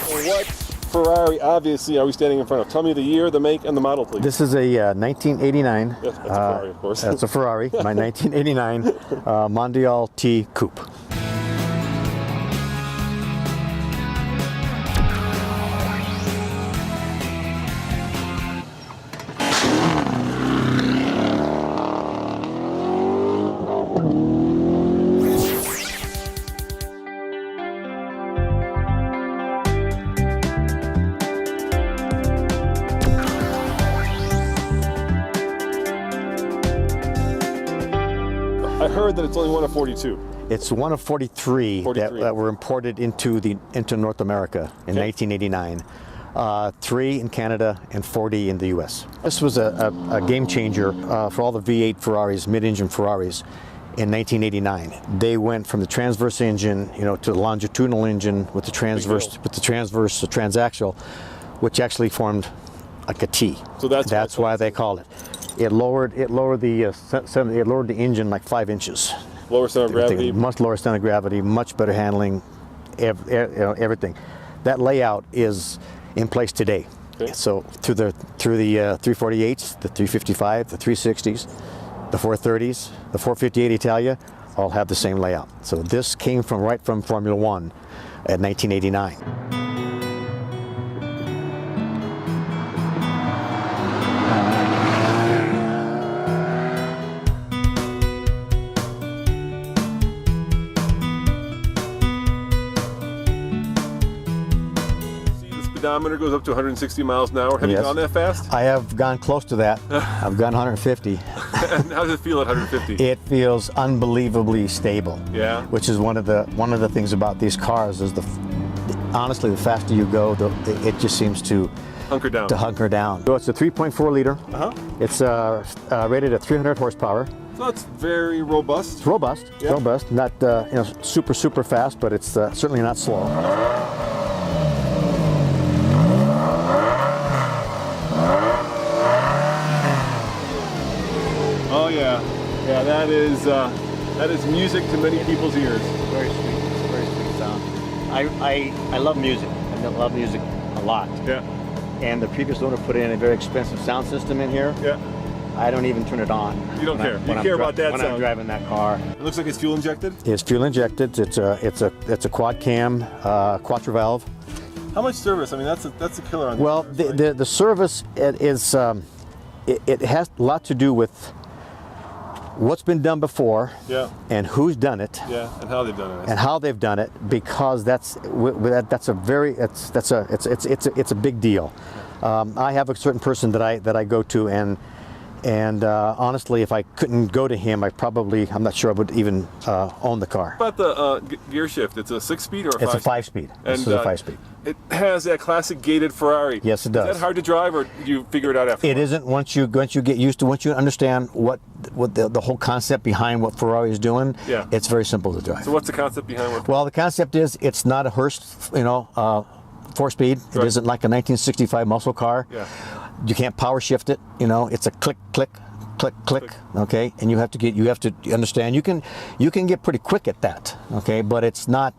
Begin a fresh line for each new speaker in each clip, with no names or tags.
What Ferrari, obviously, are we standing in front of? Tell me the year, the make, and the model, please.
This is a 1989.
Yes, that's a Ferrari, of course.
That's a Ferrari, my 1989 Mondial T Coupe.
I heard that it's only one of 42.
It's one of 43, that were imported into North America in 1989. 3 in Canada and 40 in the U.S. This was a game changer for all the V8 Ferraris, mid-engine Ferraris. In 1989, they went from the transverse engine, to the longitudinal engine with the transverse, the transaxial, which actually formed like a T.
So that's
why they called it. It lowered the engine like 5 inches.
Lower center of gravity.
Much lower center of gravity, much better handling, everything. That layout is in place today. Okay. So through the 348s, the 355, the 360s, the 430s, the 458 Italia, all have the same layout. So this came right from Formula One at 1989.
Speedometer goes up to 160 miles an hour. Have you gone that fast?
I have gone close to that. I've gone 150.
And how does it feel at 150?
It feels unbelievably stable.
Yeah.
Which is one of the things about these cars is honestly, the faster you go, it just seems to
hunker down.
So it's a 3.4 liter. It's rated at 300 horsepower.
So it's very robust.
It's robust.
Yeah.
Robust. Not super fast, but it's certainly not slow.
Oh yeah, that is music to many people's ears.
Very sweet sound. I love music. I love music a lot.
Yeah.
And the previous owner put in a very expensive sound system in here.
Yeah.
I don't even turn it on.
You don't care. You care about that sound.
When I'm driving that car.
It looks like it's fuel injected.
It's fuel injected. It's a quad cam, quattro valve.
How much service? I mean, that's a killer on.
Well, the service it has a lot to do with what's been done before, and who's done it,
and how they've done it,
because it's a big deal. I have a certain person that I go to, and honestly, if I couldn't go to him, I'm not sure I would even own the car.
How about the gear shift? It's a 6-speed or a 5-speed?
It's a 5-speed.
And
this is a 5-speed.
It has that classic gated Ferrari.
Yes, it does.
Is that hard to drive, or do you figure it out after?
It isn't. Once you get used to, once you understand what the whole concept behind what Ferrari is doing, it's very simple to drive.
So what's the concept behind what?
Well, the concept is it's not a Hurst, 4-speed. It isn't like a 1965 muscle car.
Yeah.
You can't power shift it. It's a click, click, click, click. Okay, and you have to understand. You can get pretty quick at that. Okay, but it's not.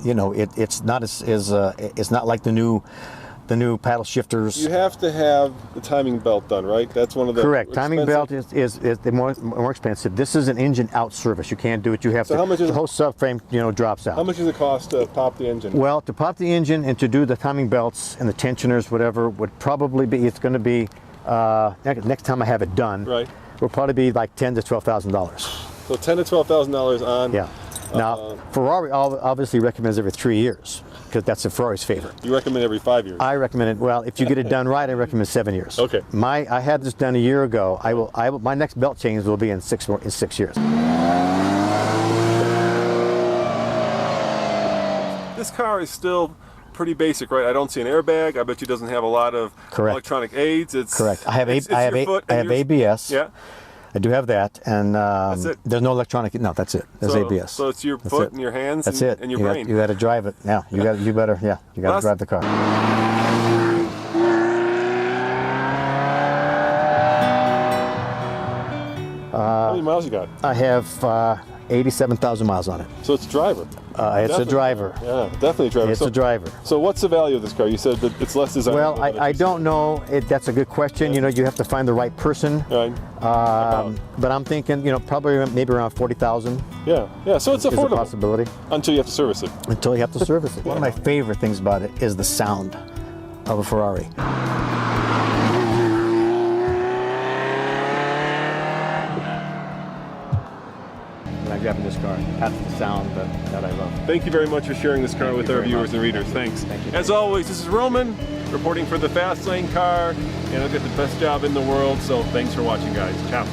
It's not it's not like the new paddle shifters.
You have to have the timing belt done, right? That's one of the
correct. Timing belt is the more expensive. This is an engine out service. You can't do it. You have to.
How much is
the whole subframe drops out.
How much does it cost to pop the engine?
Well, to pop the engine and to do the timing belts and the tensioners, whatever, would probably be. It's going to be next time I have it done.
Right.
Will probably be like $10,000 to $12,000.
So $10,000 to $12,000 on.
Yeah. Now Ferrari obviously recommends every 3 years because that's a Ferrari's favorite.
You recommend every 5 years?
I recommend it. Well, if you get it done right, I recommend 7 years.
Okay.
I had this done a year ago. My next belt change will be in 6 years.
This car is still pretty basic, right? I don't see an airbag. I bet you doesn't have a lot of electronic aids. It's
correct. I have ABS.
Yeah.
I do have that, and
that's it.
There's no electronic. No, that's it. There's ABS.
So it's your foot and your hands.
That's it.
And your brain.
You got to drive it. Yeah. You got to drive the car.
many miles you got?
I have 87,000 miles on it.
So it's a driver.
It's a driver.
Yeah, definitely a driver.
It's a driver.
So what's the value of this car? You said that it's less desirable.
Well, I don't know. That's a good question.
Yeah.
You know, you have to find the right person.
Right.
But I'm thinking, you know, probably maybe around 40,000.
Yeah, yeah. So it's affordable.
Is a possibility.
Until you have to service it.
Until you have to service it. One of my favorite things about it is the sound of a Ferrari. When I'm driving this car, that's the sound that I love.
Thank you very much for sharing this car with our viewers and readers. Thanks.
Thank you.
As always, this is Roman reporting for the Fast Lane Car, and I'll get the best job in the world. So thanks for watching, guys. Ciao.